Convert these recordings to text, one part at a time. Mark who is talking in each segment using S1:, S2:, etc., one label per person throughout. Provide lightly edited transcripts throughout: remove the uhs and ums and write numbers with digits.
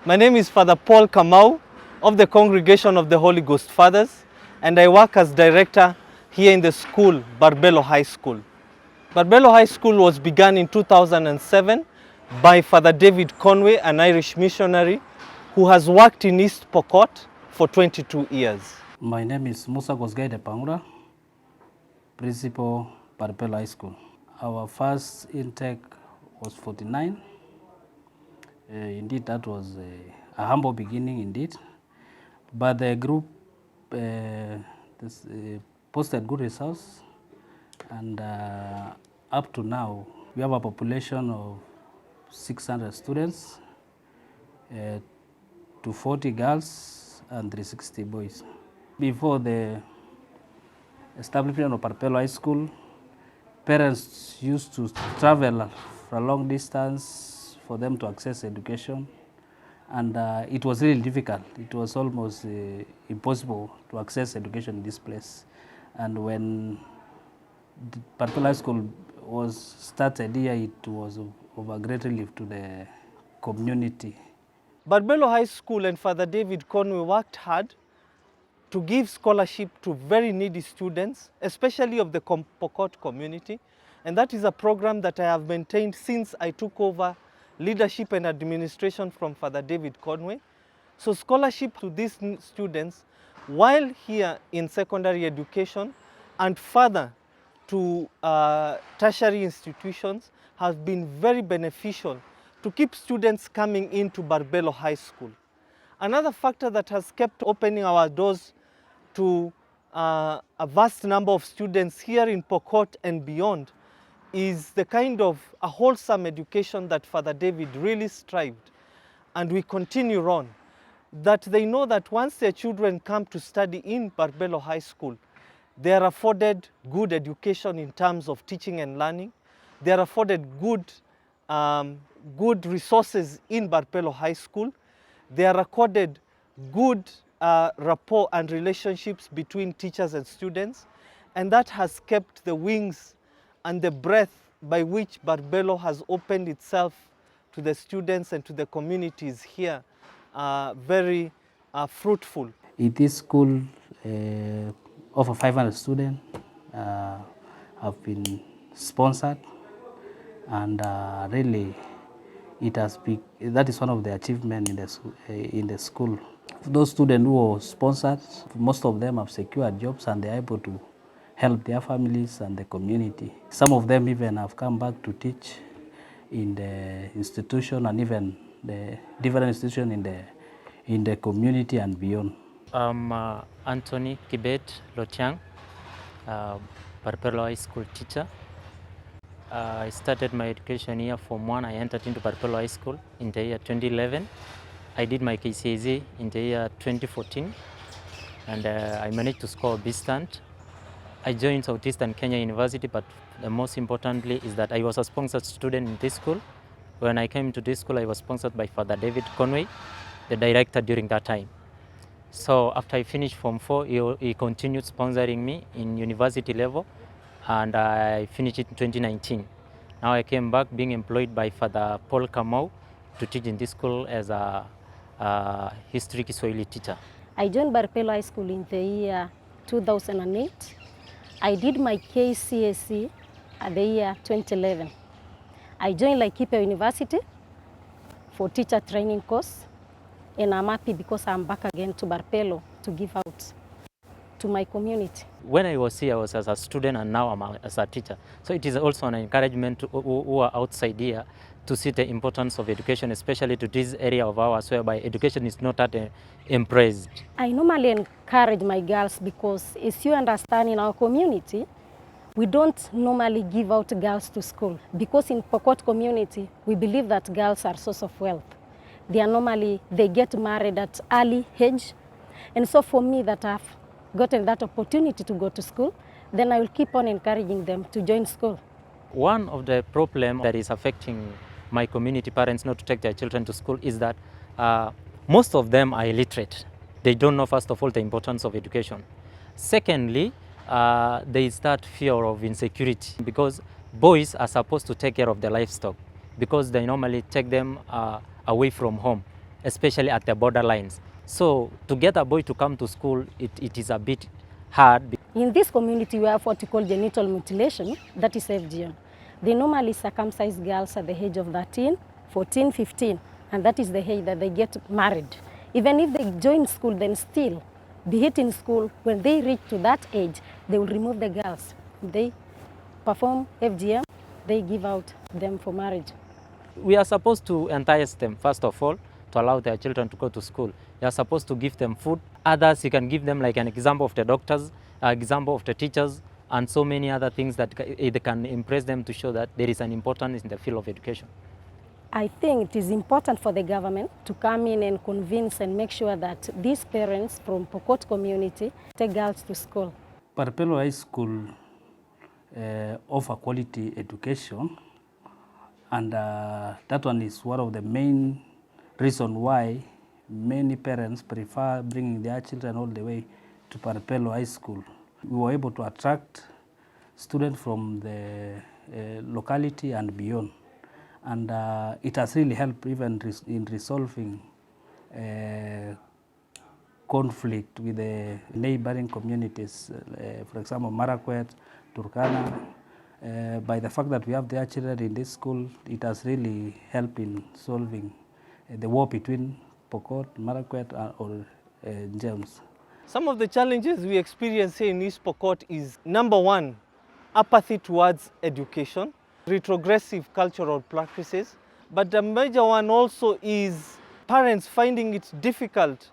S1: My name is Father Paul Kamau of the Congregation of the Holy Ghost Fathers, and I work as director here in the school, Barpello High School. Barpello High School was begun in 2007 by Father David Conway, an Irish missionary who has worked in East Pokot for 22 years.
S2: My name is Musa Gosgaide Pangura, Principal, Barpello High School. Our first intake was 49. Indeed, that was a humble beginning indeed. But the group posted good results, and up to now, we have a population of 600 students, 240 girls, and 360 boys. Before the establishment of Barpello High School, parents used to travel for a long distance for them to access education, and it was really difficult. It was almost impossible to access education in this place. And when Barpello High School was started here, it was of a great relief to the community.
S1: Barpello High School and Father David Conway worked hard to give scholarship to very needy students, especially of the Pokot community. And that is a program that I have maintained since I took over leadership and administration from Father David Conway. So scholarship to these students while here in secondary education and further to tertiary institutions has been very beneficial to keep students coming into Barpello High School. Another factor that has kept opening our doors to a vast number of students here in Pokot and beyond is the kind of a wholesome education that Father David really strived, and we continue on, that they know that once their children come to study in Barpello High School, they are afforded good education in terms of teaching and learning. They are afforded good resources in Barpello High School. They are accorded good rapport and relationships between teachers and students, and that has kept the wings and the breadth by which Barpello has opened itself to the students and to the communities here very fruitful.
S2: In this school, over 500 students have been sponsored, and really that is one of the achievements in the school. Those students who were sponsored, most of them have secured jobs, and they're able to help their families and the community. Some of them even have come back to teach in the institution and even the different institutions in the community and beyond.
S3: I'm Anthony Kibet Lotiang, Barpello High School teacher. I started my education here from 1. I entered into Barpello High School in the year 2011. I did my KCSE in the year 2014, and I managed to score a B stand. I joined Southeastern Kenya University, but the most importantly is that I was a sponsored student in this school. When I came to this school, I was sponsored by Father David Conway, the director during that time. So after I finished Form 4, he continued sponsoring me in university level, and I finished it in 2019. Now I came back being employed by Father Paul Kamau to teach in this school as a history Kiswahili teacher.
S4: I joined Barpello High School in the year 2008. I did my KCSE at the year 2011. I joined Laikipia University for teacher training course, and I'm happy because I'm back again to Barpello to give out to my community.
S3: When I was here, I was as a student, and now I'm as a teacher. So it is also an encouragement to who are outside here to see the importance of education, especially to this area of ours whereby education is not that embraced.
S4: I normally encourage my girls because, as you understand, in our community, we don't normally give out girls to school because in Pokot community, we believe that girls are source of wealth. They get married at early age. And so for me that I've gotten that opportunity to go to school, then I will keep on encouraging them to join school.
S3: One of the problems that is affecting my community parents not to take their children to school is that most of them are illiterate. They don't know, first of all, the importance of education. Secondly, there is that fear of insecurity because boys are supposed to take care of the livestock because they normally take them away from home. especially at the borderlines. So to get a boy to come to school, it is a bit hard.
S4: In this community, we have what we call genital mutilation, that is FGM. They normally circumcise girls at the age of 13, 14, 15, and that is the age that they get married. Even if they join school, then still, be it in school, when they reach to that age, they will remove the girls. They perform FGM, they give out them for marriage.
S3: We are supposed to entice them, first of all, to allow their children to go to school. You are supposed to give them food. Others, you can give them like an example of the doctors, example of the teachers, and so many other things that it can impress them to show that there is an importance in the field of education.
S4: I think it is important for the government to come in and convince and make sure that these parents from Pokot community take girls to school.
S2: Barpello High School offer quality education, and that one is one of the main reasons why many parents prefer bringing their children all the way to Barpello High School. We were able to attract students from the locality and beyond, and it has really helped even in resolving conflict with the neighboring communities, for example, Marakwet, Turkana. By the fact that we have their children in this school, it has really helped in solving the war between Pokot, Marakwet, or James.
S1: Some of the challenges we experience here in East Pokot is, number one, apathy towards education, retrogressive cultural practices, but the major one also is parents finding it difficult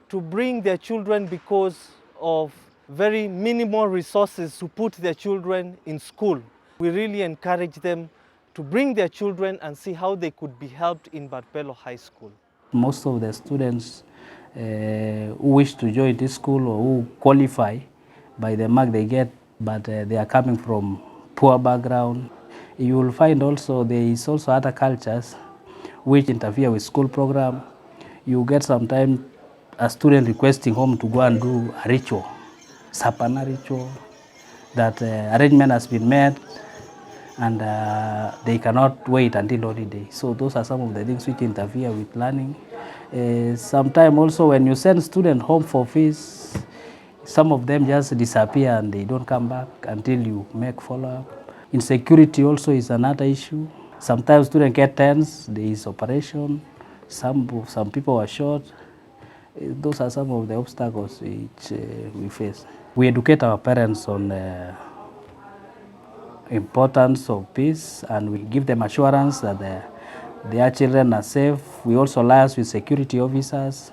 S1: to bring their children because of very minimal resources to put their children in school. We really encourage them to bring their children and see how they could be helped in Barpello High School.
S2: Most of the students who wish to join this school or who qualify by the mark they get, but they are coming from poor background. You will find also there is also other cultures which interfere with school program. You get sometimes a student requesting home to go and do a ritual, sapana ritual, that arrangement has been made and they cannot wait until holiday. So those are some of the things which interfere with learning. Sometimes also when you send students home for fees, some of them just disappear and they don't come back until you make follow-up. Insecurity also is another issue. Sometimes students get tense, there is operation, some people are shot. Those are some of the obstacles which we face. We educate our parents on the importance of peace, and we give them assurance that their children are safe. We also liaise with security officers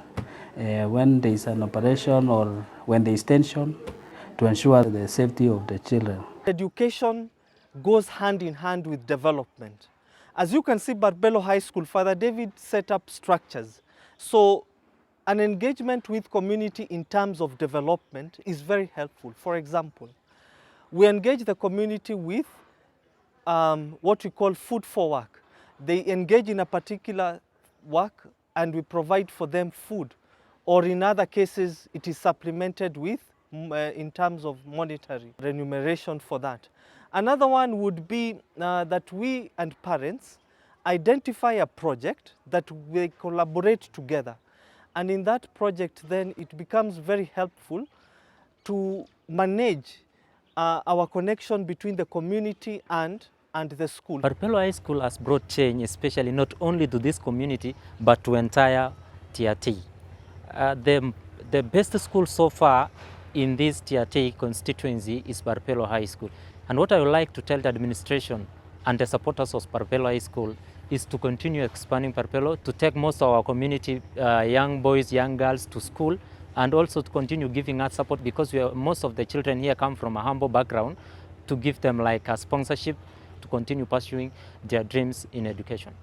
S2: when there is an operation or when there is tension to ensure the safety of the children.
S1: Education goes hand in hand with development. As you can see, Barpello High School, Father David set up structures. So an engagement with community in terms of development is very helpful. For example, we engage the community with what we call food for work. They engage in a particular work and we provide for them food. Or in other cases, it is supplemented with in terms of monetary remuneration for that. Another one would be that we and parents identify a project that we collaborate together. And in that project, then it becomes very helpful to manage our connection between the community and the school.
S3: Barpello High School has brought change, especially not only to this community, but to entire Tiati. The best school so far in this Tiati constituency is Barpello High School. And what I would like to tell the administration and the supporters of Barpello High School is to continue expanding Barpello, to take most of our community, young boys, young girls to school, and also to continue giving us support, because most of the children here come from a humble background, to give them like a sponsorship to continue pursuing their dreams in education.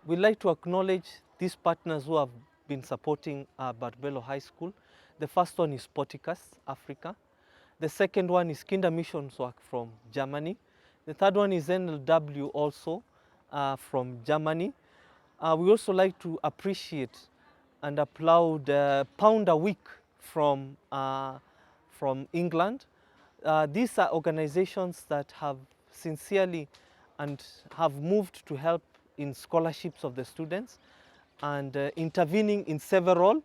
S1: We'd like to acknowledge these partners who have been supporting Barpello High School. The first one is Porticus Africa. The second one is Kinder Missions Work from Germany. The third one is NLW also from Germany. We also like to appreciate and applaud Pound a Week from England. These are organizations that have sincerely and have moved to help in scholarships of the students. and intervening in several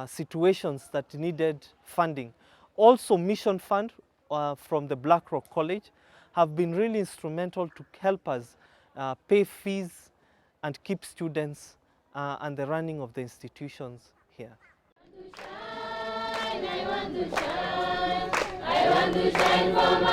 S1: situations that needed funding. Also, Mission Fund from the Blackrock College have been really instrumental to help us pay fees and keep students and the running of the institutions here.
S5: I want to shine for